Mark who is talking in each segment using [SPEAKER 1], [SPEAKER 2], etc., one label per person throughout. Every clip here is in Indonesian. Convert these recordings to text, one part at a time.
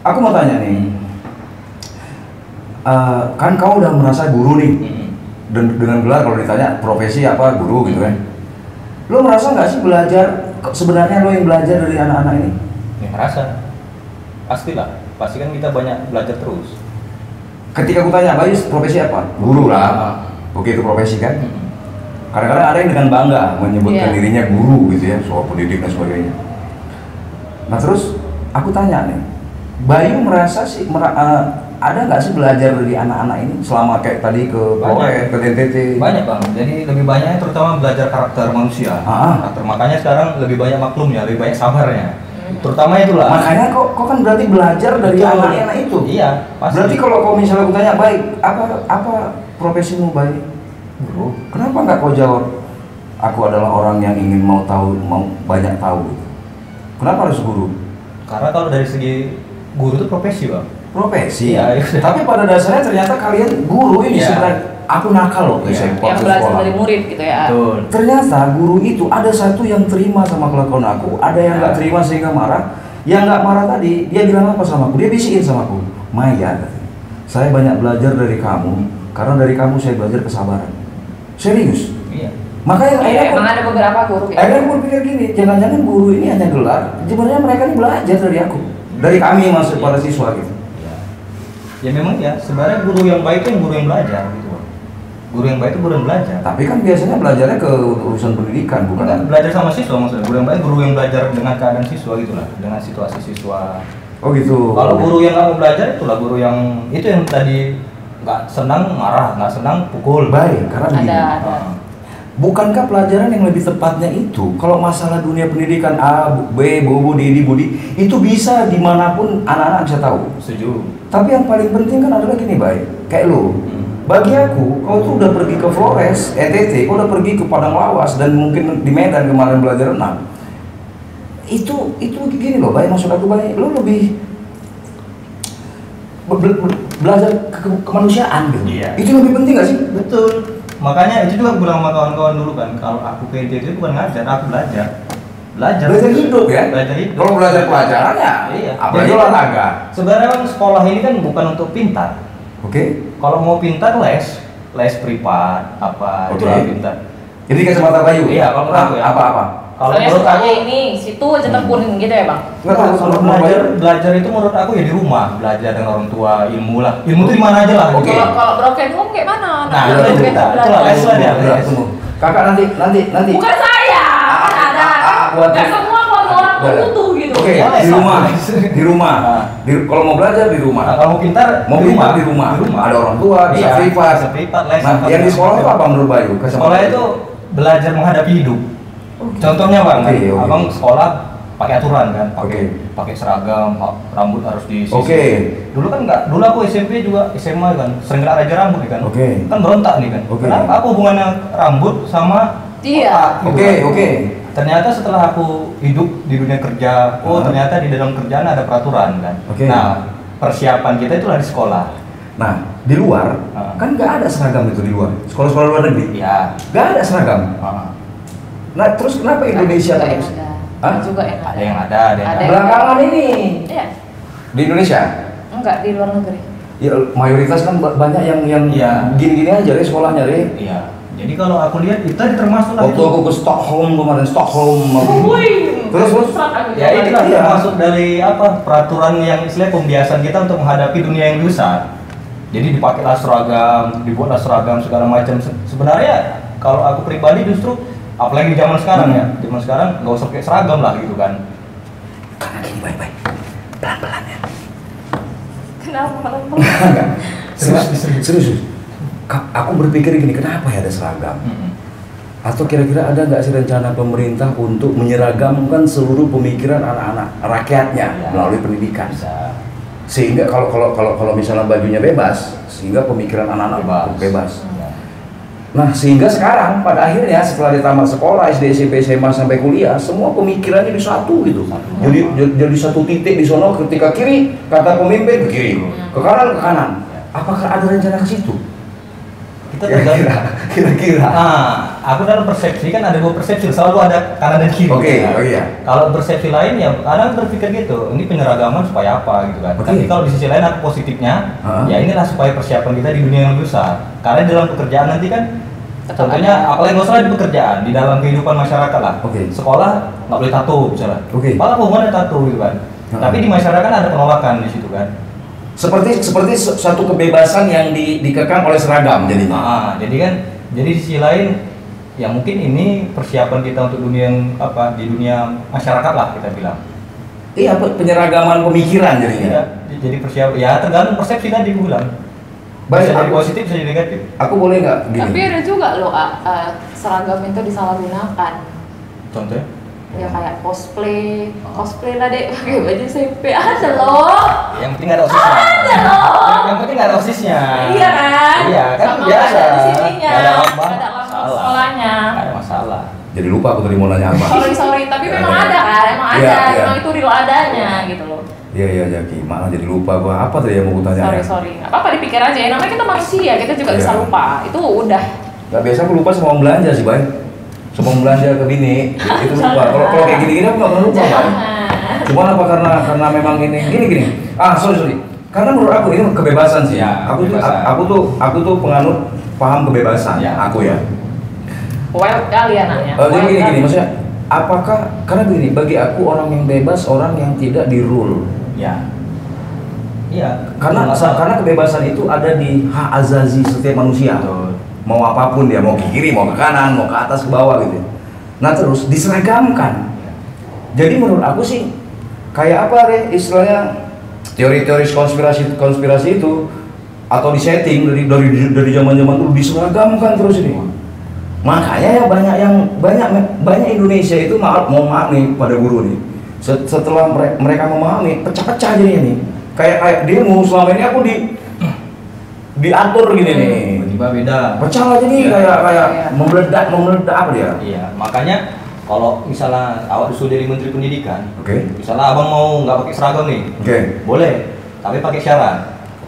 [SPEAKER 1] Aku mau tanya nih, kan kau udah merasa guru nih, dan dengan gelar kalau ditanya profesi apa guru gitu kan. Lo merasa nggak sih belajar, sebenarnya lo yang belajar dari anak-anak ini?
[SPEAKER 2] Ya merasa, pastilah, pasti kan kita banyak belajar terus.
[SPEAKER 1] Ketika aku tanya, Bayu profesi apa? Guru lah. Oke, itu profesi kan? Kadang-kadang ada yang dengan bangga menyebutkan dirinya guru gitu ya, soal pendidik dan sebagainya. Nah terus aku tanya nih, Bayu merasa sih ada nggak sih belajar dari anak-anak ini selama kayak tadi ke Polres, ke NTT?
[SPEAKER 2] Banyak bang, jadi lebih banyak terutama belajar karakter manusia. Karakter, makanya sekarang lebih banyak maklumnya, lebih banyak sabarnya. Terutama itulah.
[SPEAKER 1] Makanya kok kan berarti belajar dari anak-anak itu.
[SPEAKER 2] Iya, pasti.
[SPEAKER 1] Berarti kalau misalnya aku tanya, baik, apa profesimu baik? Guru. Kenapa nggak kau jawab? Aku adalah orang yang ingin mau banyak tahu. Kenapa harus guru?
[SPEAKER 2] Karena kalau dari segi guru itu profesi bang.
[SPEAKER 1] Profesi.
[SPEAKER 2] Ya.
[SPEAKER 1] Tapi pada dasarnya ternyata kalian guru ini sebenarnya. Aku nakal loh,
[SPEAKER 3] yang belajar dari murid gitu ya.
[SPEAKER 2] Betul.
[SPEAKER 1] Ternyata guru itu ada satu yang terima sama kelakuan aku, ada yang nggak terima sehingga marah. Yang nggak marah tadi, dia bilang apa sama aku? Dia bisikin sama aku, Maya, saya banyak belajar dari kamu, karena dari kamu saya belajar kesabaran. Serius.
[SPEAKER 2] Iya.
[SPEAKER 1] Makanya
[SPEAKER 3] emang ada beberapa guru ya.
[SPEAKER 1] Akhirnya aku berpikir gini, jangan-jangan guru ini hanya gelar, sebenarnya mereka ini belajar dari aku, dari kami masuk para siswa gitu.
[SPEAKER 2] Ya memang ya, sebenarnya guru yang baik itu yang guru yang belajar gitu. Guru yang baik itu guru yang belajar.
[SPEAKER 1] Tapi kan biasanya belajarnya ke urusan pendidikan, bukan?
[SPEAKER 2] Enggak, belajar sama siswa maksudnya. Guru yang baik guru yang belajar dengan keadaan siswa gitulah, dengan situasi siswa.
[SPEAKER 1] Oh gitu.
[SPEAKER 2] Kalau guru yang nggak mau belajar itulah guru yang itu yang tadi nggak senang marah, nggak senang pukul.
[SPEAKER 1] Baik, karena begini.
[SPEAKER 3] Ada.
[SPEAKER 1] Bukankah pelajaran yang lebih tepatnya itu, kalau masalah dunia pendidikan A, B, Bobo, Didi, Budi, itu bisa dimanapun anak-anak bisa tahu.
[SPEAKER 2] Setuju.
[SPEAKER 1] Tapi yang paling penting kan adalah gini, baik, kayak lo. Bagi aku, kau tuh udah pergi ke Flores, NTT, kau udah pergi ke Padang Lawas dan mungkin di Medan kemarin belajar renang. Itu gini loh, baik, maksud aku baik, lo lebih belajar kemanusiaan gitu.
[SPEAKER 2] Iya.
[SPEAKER 1] Itu lebih penting gak sih?
[SPEAKER 2] Betul. Makanya itu juga aku bilang sama kawan-kawan dulu kan, kalau aku ke NTT itu bukan ngajar, aku belajar. Belajar
[SPEAKER 1] hidup ya?
[SPEAKER 2] Belajar hidup.
[SPEAKER 1] Kalau belajar pelajaran ya,
[SPEAKER 2] iya.
[SPEAKER 1] apalagi olahraga.
[SPEAKER 2] Sebenarnya kan sekolah ini kan bukan untuk pintar.
[SPEAKER 1] Oke.
[SPEAKER 2] Kalau mau pintar les privat apa
[SPEAKER 1] Oke.
[SPEAKER 2] pintar.
[SPEAKER 1] Jadi kacamata Bayu.
[SPEAKER 2] Iya, kalau aku ya.
[SPEAKER 1] Apa?
[SPEAKER 2] Kalau
[SPEAKER 3] Soalnya
[SPEAKER 2] menurut aku
[SPEAKER 3] sukanya ini situ aja tekunin gitu ya bang.
[SPEAKER 1] Nggak tahu
[SPEAKER 2] kalau belajar itu menurut aku ya di rumah, belajar dengan orang tua, ilmu lah. Ilmu itu di mana aja lah.
[SPEAKER 1] Oke.
[SPEAKER 2] Gitu.
[SPEAKER 3] Kalau broken home kayak mana?
[SPEAKER 2] Nah,
[SPEAKER 1] itu
[SPEAKER 2] itu
[SPEAKER 1] kita.
[SPEAKER 2] itulah les lah dia. Les.
[SPEAKER 1] Kakak nanti.
[SPEAKER 3] Bukan saya. Ada. Nggak semua keluarga orang butuh gitu.
[SPEAKER 1] Oke, di rumah. Kalau mau belajar di rumah.
[SPEAKER 2] Nah, kalau mau pintar
[SPEAKER 1] di rumah. Ada orang tua, bisa
[SPEAKER 2] Iya,
[SPEAKER 1] privat.
[SPEAKER 2] bisa privat, les.
[SPEAKER 1] Nah, yang di sekolah itu apa menurut Bayu?
[SPEAKER 2] Sekolah itu belajar menghadapi hidup. Contohnya bang,
[SPEAKER 1] Oke.
[SPEAKER 2] abang sekolah pakai aturan kan,
[SPEAKER 1] Oke.
[SPEAKER 2] pakai seragam, rambut harus disisir.
[SPEAKER 1] Oke.
[SPEAKER 2] Dulu kan enggak, dulu aku SMP juga SMA kan, sering kena raja rambut kan.
[SPEAKER 1] Oke.
[SPEAKER 2] Kan berontak nih kan.
[SPEAKER 1] Oke.
[SPEAKER 2] Kenapa aku hubungannya rambut sama
[SPEAKER 3] Iya.
[SPEAKER 2] otak, gitu
[SPEAKER 1] Oke.
[SPEAKER 2] kan. Ternyata setelah aku hidup di dunia kerja, ternyata di dalam kerjaan ada peraturan kan.
[SPEAKER 1] Oke.
[SPEAKER 2] Nah, persiapan kita itulah di sekolah.
[SPEAKER 1] Nah, di luar kan nggak ada seragam itu di luar. Sekolah-sekolah luar negeri.
[SPEAKER 2] Iya.
[SPEAKER 1] Nggak ada seragam. Nah, terus kenapa Indonesia
[SPEAKER 3] Ada
[SPEAKER 1] terus?
[SPEAKER 3] yang
[SPEAKER 1] Hah?
[SPEAKER 3] ada. Juga yang
[SPEAKER 2] Ada yang ada yang
[SPEAKER 3] Ada
[SPEAKER 2] nggak.
[SPEAKER 1] Belakangan ini
[SPEAKER 3] Iya.
[SPEAKER 1] di Indonesia.
[SPEAKER 3] Enggak di luar negeri.
[SPEAKER 1] Ya mayoritas kan banyak yang
[SPEAKER 2] Iya.
[SPEAKER 1] gini-gini aja deh sekolahnya deh.
[SPEAKER 2] Iya. Jadi kalau aku lihat itu termasuk lah
[SPEAKER 1] Waktu
[SPEAKER 2] itu.
[SPEAKER 1] aku ke Stockholm kemarin, Terus?
[SPEAKER 2] Ya itu kan termasuk dari apa peraturan yang istilah pembiasan kita untuk menghadapi dunia yang besar. Jadi dipakailah seragam, dibuatlah seragam segala macam. Sebenarnya kalau aku pribadi justru apalagi di zaman sekarang ya, zaman sekarang nggak usah pakai seragam lah gitu kan.
[SPEAKER 1] Karena gini baik-baik, pelan-pelan ya.
[SPEAKER 3] Kenapa pelan-pelan?
[SPEAKER 1] Serius. Aku berpikir gini, kenapa ya ada seragam? Atau kira-kira ada nggak sih rencana pemerintah untuk menyeragamkan seluruh pemikiran anak-anak rakyatnya melalui pendidikan?
[SPEAKER 2] Bisa.
[SPEAKER 1] Sehingga kalau misalnya bajunya bebas, sehingga pemikiran anak-anak bebas. Nah, sehingga sekarang pada akhirnya setelah ditamat sekolah SD, SMP, SMA sampai kuliah, semua pemikirannya di satu gitu. Jadi satu titik di sono, ketika kiri kata pemimpin ke kiri, ke kanan ke kanan. Apakah ada rencana ke situ?
[SPEAKER 2] Kita Itu tergantung.
[SPEAKER 1] Kira-kira.
[SPEAKER 2] Aku dalam persepsi kan ada 2 persepsi, selalu ada kanan dan kiri.
[SPEAKER 1] Oke,
[SPEAKER 2] kan?
[SPEAKER 1] oh iya.
[SPEAKER 2] Kalau persepsi lain ya kadang berpikir gitu, ini penyeragaman supaya apa gitu kan.
[SPEAKER 1] Oke.
[SPEAKER 2] Tapi kalau di sisi lain aku positifnya,
[SPEAKER 1] Heeh.
[SPEAKER 2] ya inilah supaya persiapan kita di dunia yang lebih besar. Karena dalam pekerjaan nanti kan
[SPEAKER 3] Tetap
[SPEAKER 2] contohnya
[SPEAKER 3] ada.
[SPEAKER 2] apalagi nggak usah di pekerjaan, di dalam kehidupan masyarakat lah.
[SPEAKER 1] Oke.
[SPEAKER 2] Sekolah nggak boleh tato misalnya.
[SPEAKER 1] Oke.
[SPEAKER 2] Malah hubungan ada tato gitu kan.
[SPEAKER 1] Heeh.
[SPEAKER 2] Tapi di masyarakat ada penolakan di situ kan.
[SPEAKER 1] Seperti satu kebebasan yang dikekang oleh seragam jadinya.
[SPEAKER 2] Jadi kan, jadi di sisi lain ya mungkin ini persiapan kita untuk dunia yang apa di dunia masyarakat lah kita bilang.
[SPEAKER 1] Iya, penyeragaman pemikiran jadinya.
[SPEAKER 2] Ya, jadi persiapan ya tergantung persepsi tadi gue bilang.
[SPEAKER 1] Baik,
[SPEAKER 2] Bisa jadi
[SPEAKER 1] aku-
[SPEAKER 2] positif, bisa jadi negatif.
[SPEAKER 1] Aku boleh nggak gini?
[SPEAKER 3] Tapi ada juga loh seragam itu disalahgunakan.
[SPEAKER 2] Contohnya?
[SPEAKER 3] Ya kayak cosplay lah dek pakai baju SMP ada loh.
[SPEAKER 2] Yang penting ada osisnya.
[SPEAKER 3] Ada loh.
[SPEAKER 2] Yang penting ada osisnya.
[SPEAKER 3] Iya kan?
[SPEAKER 2] Iya kan
[SPEAKER 3] Sama
[SPEAKER 2] biasa.
[SPEAKER 3] ada di sininya.
[SPEAKER 2] Nggak ada lambang.
[SPEAKER 3] Nggak ada lambang
[SPEAKER 2] Salah.
[SPEAKER 3] sekolahnya.
[SPEAKER 2] Nggak ada masalah.
[SPEAKER 1] Jadi lupa aku tadi mau nanya apa.
[SPEAKER 3] Sorry, tapi
[SPEAKER 1] Ya,
[SPEAKER 3] memang
[SPEAKER 1] ya.
[SPEAKER 3] ada kan, emang
[SPEAKER 1] Iya,
[SPEAKER 3] ada,
[SPEAKER 1] iya.
[SPEAKER 3] emang itu real adanya gitu loh.
[SPEAKER 1] Iya Jaki, malah jadi lupa gua apa tadi yang mau gua tanya.
[SPEAKER 3] Sorry, nggak apa-apa dipikir aja ya, namanya kita manusia, kita juga
[SPEAKER 1] Iya.
[SPEAKER 3] bisa lupa, itu udah.
[SPEAKER 1] Gak biasa aku lupa sama belanja sih, Bay. Sama belanja ke bini, itu lupa. Kalau kayak gini-gini aku nggak pernah lupa, Bay.
[SPEAKER 3] Jangan.
[SPEAKER 1] Cuman apa karena memang gini. Sorry. Karena menurut aku ini kebebasan sih.
[SPEAKER 2] Ya,
[SPEAKER 1] aku
[SPEAKER 2] kebebasan.
[SPEAKER 1] aku tuh penganut paham kebebasan.
[SPEAKER 2] Ya.
[SPEAKER 1] Aku ya.
[SPEAKER 3] Wild kali anaknya.
[SPEAKER 1] Jadi
[SPEAKER 3] Wild
[SPEAKER 1] gini,
[SPEAKER 3] kali.
[SPEAKER 1] maksudnya apakah karena begini, bagi aku orang yang bebas, orang yang tidak di rule.
[SPEAKER 2] Ya. Iya.
[SPEAKER 1] Karena kebebasan itu ada di hak azazi setiap manusia.
[SPEAKER 2] Betul.
[SPEAKER 1] Mau apapun dia, mau ke kiri, mau ke kanan, mau ke atas, ke bawah gitu. Nah terus diseragamkan. Jadi menurut aku sih kayak apa deh istilahnya teori-teori konspirasi itu atau disetting dari zaman-zaman dulu diseragamkan terus ini. Makanya ya banyak Indonesia itu mau maaf nih pada guru nih. Setelah mereka memahami pecah-pecah jadinya nih. Kayak demo selama ini aku diatur gini nih.
[SPEAKER 2] Tiba-tiba beda.
[SPEAKER 1] Pecah aja nih kayak meledak apa dia?
[SPEAKER 2] Iya, makanya kalau misalnya awak disuruh dari Menteri Pendidikan,
[SPEAKER 1] Oke.
[SPEAKER 2] misalnya abang mau nggak pakai seragam nih,
[SPEAKER 1] Oke.
[SPEAKER 2] boleh, tapi pakai syarat.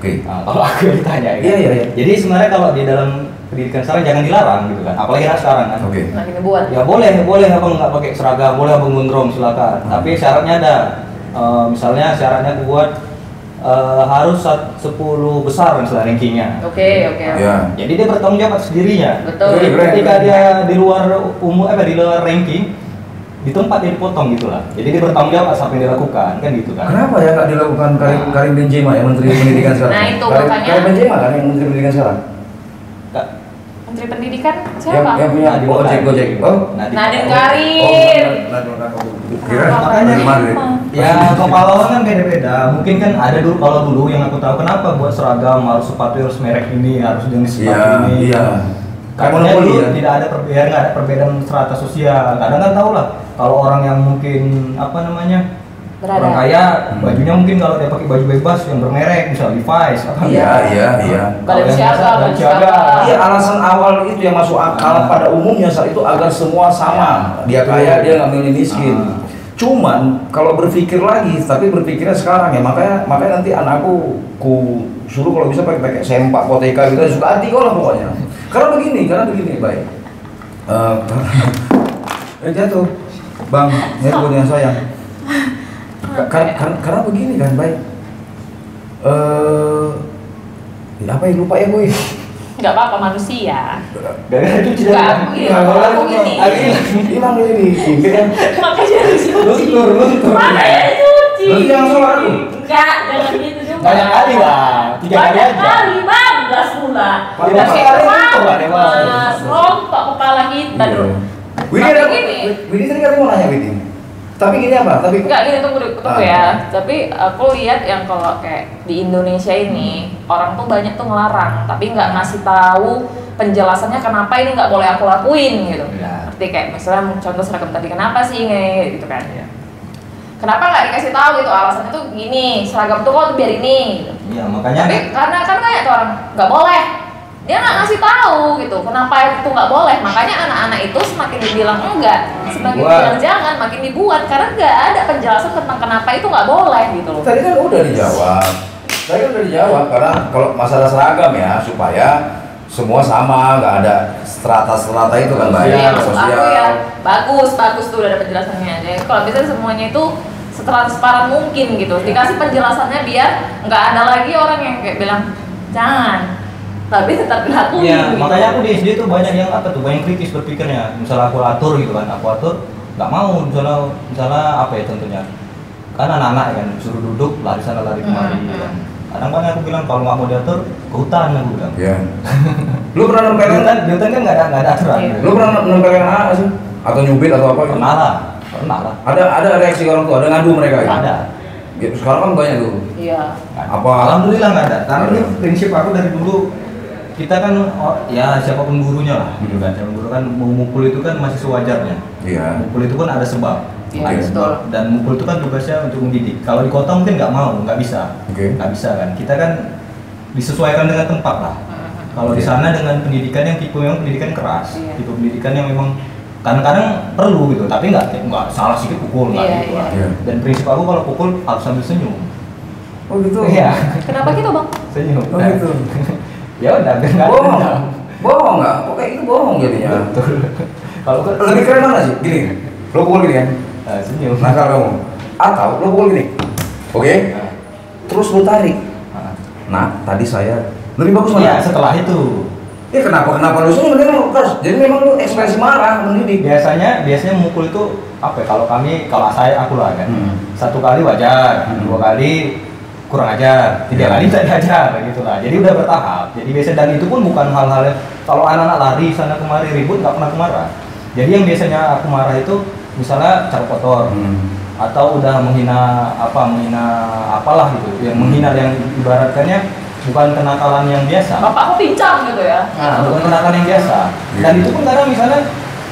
[SPEAKER 1] Oke.
[SPEAKER 2] Nah, kalau aku yang ditanya, ya.
[SPEAKER 1] Iya.
[SPEAKER 2] Jadi sebenarnya kalau di dalam pendidikan sekarang jangan dilarang gitu kan, apalagi anak sekarang kan.
[SPEAKER 1] Oke.
[SPEAKER 3] Nah ini buat.
[SPEAKER 2] Ya boleh abang nggak pakai seragam, boleh abang gondrong silakan. Tapi syaratnya ada, misalnya syaratnya buat harus 10 besar misalnya rankingnya.
[SPEAKER 3] Oke.
[SPEAKER 1] Ya.
[SPEAKER 2] Jadi dia bertanggung jawab atas dirinya.
[SPEAKER 3] Betul.
[SPEAKER 2] Jadi
[SPEAKER 1] Keren,
[SPEAKER 2] ketika
[SPEAKER 1] keren.
[SPEAKER 2] dia di luar di luar ranking, di tempat dia dipotong gitulah. Jadi dia bertanggung jawab atas apa yang dia lakukan, kan gitu kan.
[SPEAKER 1] Kenapa ya nggak dilakukan Karim Benzema ya Menteri Pendidikan sekarang?
[SPEAKER 3] Nah, itu
[SPEAKER 1] Karim
[SPEAKER 3] makanya.
[SPEAKER 1] Benzema kan yang Menteri Pendidikan sekarang.
[SPEAKER 2] Kak,
[SPEAKER 3] Menteri Pendidikan siapa?
[SPEAKER 1] Yang punya
[SPEAKER 2] Nadiem
[SPEAKER 1] Gojek. Oh.
[SPEAKER 3] Nadiem
[SPEAKER 1] Oh,
[SPEAKER 3] Karim.
[SPEAKER 1] Kira
[SPEAKER 3] Makanya
[SPEAKER 1] dari mana?
[SPEAKER 2] ya kepala orang kan beda-beda. Mungkin kan ada kalau dulu yang aku tahu kenapa buat seragam harus sepatu harus merek ini, harus jenis sepatu ini.
[SPEAKER 1] Iya. Kayak
[SPEAKER 2] Karena
[SPEAKER 1] monopoli
[SPEAKER 2] dulu
[SPEAKER 1] ya.
[SPEAKER 2] tidak ada nggak ada perbedaan strata sosial. Kadang kan tahu lah kalau orang yang mungkin
[SPEAKER 3] Berada.
[SPEAKER 2] orang kaya bajunya mungkin kalau dia pakai baju bebas yang bermerek misal Levi's apa
[SPEAKER 1] Iya.
[SPEAKER 3] Balenciaga.
[SPEAKER 1] Iya, alasan awal itu yang masuk akal pada umumnya saat itu agar semua sama. Dia kaya, dia nggak milih miskin. Cuman kalau berpikir lagi, tapi berpikirnya sekarang ya makanya nanti anakku suruh kalau bisa pakai sempak poteka gitu suka hati kau lah pokoknya. Karena begini baik. Jatuh, bang, ini yang sayang. Karena begini kan baik. Apa yang lupa ya boy?
[SPEAKER 3] Nggak apa-apa manusia.
[SPEAKER 2] gara-gara itu
[SPEAKER 3] Nggak,
[SPEAKER 2] tidak
[SPEAKER 3] aku gini, aku gini.
[SPEAKER 1] Hilang ini, kan?
[SPEAKER 3] Makanya harus cuci.
[SPEAKER 2] luntur
[SPEAKER 3] Makanya cuci.
[SPEAKER 1] Nanti jangan sholat aku.
[SPEAKER 3] Enggak, jangan gitu juga.
[SPEAKER 2] banyak kali lah 3 kali
[SPEAKER 3] Banyak
[SPEAKER 2] aja
[SPEAKER 3] kali, 15 pula.
[SPEAKER 1] Paling
[SPEAKER 3] Udah
[SPEAKER 1] banyak
[SPEAKER 3] kayak
[SPEAKER 2] kali itu, Pak,
[SPEAKER 3] kemarin,
[SPEAKER 2] Dewa.
[SPEAKER 3] Mas. Rontok kepala kita
[SPEAKER 1] Iya.
[SPEAKER 3] dong.
[SPEAKER 1] Widi
[SPEAKER 3] Tapi
[SPEAKER 1] ada
[SPEAKER 3] gini.
[SPEAKER 1] Widi tadi kan mau nanya Widi. Tapi gini apa? Tapi
[SPEAKER 3] Enggak gini tunggu
[SPEAKER 1] Ah.
[SPEAKER 3] ya. Tapi aku lihat yang kalau kayak di Indonesia ini orang tuh banyak tuh ngelarang, tapi nggak ngasih tahu penjelasannya kenapa ini nggak boleh aku lakuin gitu.
[SPEAKER 2] Ya.
[SPEAKER 3] Seperti kayak misalnya contoh seragam tadi kenapa sih gitu kan?
[SPEAKER 2] Iya.
[SPEAKER 3] Kenapa nggak dikasih tahu gitu alasannya tuh gini seragam tuh kok biar ini. Gitu.
[SPEAKER 2] Iya, makanya
[SPEAKER 3] Tapi karena kan banyak tuh orang nggak boleh. Dia nggak ngasih tahu gitu kenapa itu nggak boleh. Makanya anak-anak itu semakin dibilang enggak, semakin
[SPEAKER 2] Dibuat.
[SPEAKER 3] dibilang jangan, makin dibuat karena nggak ada penjelasan tentang kenapa itu nggak boleh gitu loh.
[SPEAKER 1] tadi kan udah dijawab. Karena kalau masalah seragam ya supaya semua sama, nggak ada strata-strata itu kan, Mbak?
[SPEAKER 3] Iya, maksud aku
[SPEAKER 1] Sosial.
[SPEAKER 3] ya bagus tuh udah ada penjelasannya. Jadi kalau bisa semuanya itu setransparan mungkin gitu, dikasih penjelasannya biar nggak ada lagi orang yang kayak bilang jangan, tapi tetap dilakuin.
[SPEAKER 2] Iya,
[SPEAKER 3] gitu.
[SPEAKER 2] makanya aku di SD tuh banyak yang apa tuh, banyak kritis berpikirnya. Misalnya aku atur gitu kan, aku atur nggak mau, misalnya apa ya contohnya, kan anak-anak kan suruh duduk lari sana lari kemari kan. Kadang-kadang aku bilang kalau nggak mau diatur ke hutan, aku bilang.
[SPEAKER 1] Iya. Lu pernah
[SPEAKER 2] Di
[SPEAKER 1] nempelin?
[SPEAKER 2] hutan kan nggak ada aturan.
[SPEAKER 3] Iya.
[SPEAKER 1] Lu pernah nempelin anak nggak sih? Atau nyubit atau apa? Gitu?
[SPEAKER 2] Pernah lah.
[SPEAKER 1] Ada reaksi orang tua, ada ngadu mereka ya?
[SPEAKER 2] Ada.
[SPEAKER 1] Gitu, sekarang kan banyak tuh.
[SPEAKER 3] Iya.
[SPEAKER 1] Apa?
[SPEAKER 2] Alhamdulillah nggak ada. Karena
[SPEAKER 1] Iya.
[SPEAKER 2] ini prinsip aku dari dulu, kita kan ya siapapun gurunya lah, gitu kan. Siapapun guru kan memukul itu kan masih sewajarnya.
[SPEAKER 1] Iya.
[SPEAKER 2] Mukul itu kan ada sebab.
[SPEAKER 3] Iya,
[SPEAKER 2] Ada
[SPEAKER 3] betul.
[SPEAKER 2] sebab. Dan mukul itu kan tugasnya untuk mendidik. Kalau di kota mungkin nggak mau, nggak bisa.
[SPEAKER 1] Oke.
[SPEAKER 2] Nggak bisa kan. Kita kan disesuaikan dengan tempat lah. Kalau di
[SPEAKER 1] Iya.
[SPEAKER 2] sana dengan pendidikan yang tipe memang pendidikan keras,
[SPEAKER 3] Iya.
[SPEAKER 2] tipe pendidikan yang memang kadang-kadang perlu gitu, tapi nggak salah sedikit pukul nggak
[SPEAKER 3] Iya,
[SPEAKER 2] gitu
[SPEAKER 3] iya.
[SPEAKER 2] lah.
[SPEAKER 1] Iya.
[SPEAKER 2] Dan prinsip aku kalau pukul harus sambil senyum.
[SPEAKER 1] Oh gitu.
[SPEAKER 2] Iya,
[SPEAKER 3] Kenapa gitu bang?
[SPEAKER 2] senyum.
[SPEAKER 1] Oh gitu.
[SPEAKER 2] Ya udah, biar nggak
[SPEAKER 1] Bohong.
[SPEAKER 2] dendam.
[SPEAKER 1] Bohong nggak? Kok kayak itu bohong jadinya.
[SPEAKER 2] Betul. Kalau kan
[SPEAKER 1] Lebih keren mana sih? Gini, lo pukul gini kan?
[SPEAKER 2] senyum.
[SPEAKER 1] Nakal kamu. Atau lo pukul gini. Oke?
[SPEAKER 2] Nah.
[SPEAKER 1] Terus lo tarik. Nah, tadi saya lebih bagus
[SPEAKER 2] Iya,
[SPEAKER 1] mana?
[SPEAKER 2] setelah itu.
[SPEAKER 1] Ya kenapa lo senyum? Memang keras. Jadi memang lo ekspresi marah mendidik.
[SPEAKER 2] Biasanya mukul itu apa ya, kalau aku lah kan. Satu kali wajar, dua kali kurang ajar, tiga
[SPEAKER 1] Iya.
[SPEAKER 2] kali tidak diajar gitu lah. Jadi udah bertahap. Jadi biasanya, dan itu pun bukan hal-hal yang kalau anak-anak lari sana kemari ribut nggak pernah aku marah. Jadi yang biasanya aku marah itu misalnya cara kotor atau udah menghina apalah gitu, yang menghina yang ibaratkannya bukan kenakalan yang biasa.
[SPEAKER 3] Bapak aku pincang gitu ya?
[SPEAKER 2] Nah, bukan kenakalan yang biasa. Dan itu pun kadang misalnya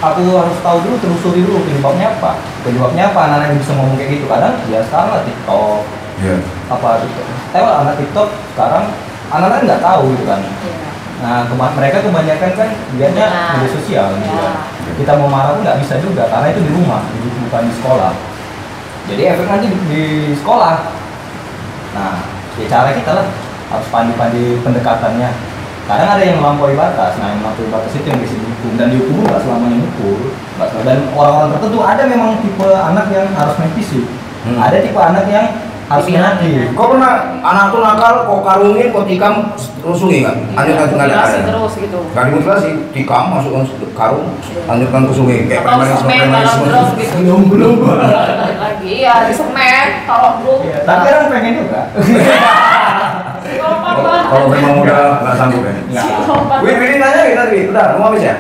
[SPEAKER 2] aku harus tahu dulu, telusuri dulu penyebabnya apa. Penyebabnya apa anak-anak yang bisa ngomong kayak gitu. Kadang ya sekarang lah TikTok,
[SPEAKER 1] Iya.
[SPEAKER 2] apa TikTok. Anak TikTok sekarang anak-anak nggak tahu gitu kan.
[SPEAKER 3] Iya.
[SPEAKER 2] Nah, mereka kebanyakan kan lihatnya
[SPEAKER 3] Nah,
[SPEAKER 2] media sosial gitu
[SPEAKER 3] ya.
[SPEAKER 2] kan. Kita mau marah pun nggak bisa juga karena itu di rumah, bukan di sekolah. Jadi efek nanti di sekolah. Nah, ya cara kita lah harus pandai-pandai pendekatannya. Kadang ada yang melampaui batas. Nah, yang melampaui batas itu yang bisa dihukum, dan dihukum nggak selamanya mukul. Dan orang-orang tertentu ada memang tipe anak yang harus main fisik. Ada tipe anak yang harus menghati.
[SPEAKER 1] Kau pernah anak tuh nakal, kau karungin, kau tikam, rusuhi nggak? Lanjutkan ke nggak
[SPEAKER 3] Mutilasi
[SPEAKER 1] ada.
[SPEAKER 3] terus gitu.
[SPEAKER 1] Nggak dimutilasi, tikam, masukkan karung, lanjutkan ke sungai. Kayak
[SPEAKER 3] Atau semen dalam terus gitu.
[SPEAKER 2] Belum.
[SPEAKER 3] Balik lagi ya di semen kalau belum.
[SPEAKER 2] Iya, tapi orang pengen juga.
[SPEAKER 3] Psikopat banget.
[SPEAKER 1] Kalau memang udah nggak sanggup ya.
[SPEAKER 2] Nggak.
[SPEAKER 3] Psikopat.
[SPEAKER 1] Wih, ini nanya kita tadi, udah, mau habis ya?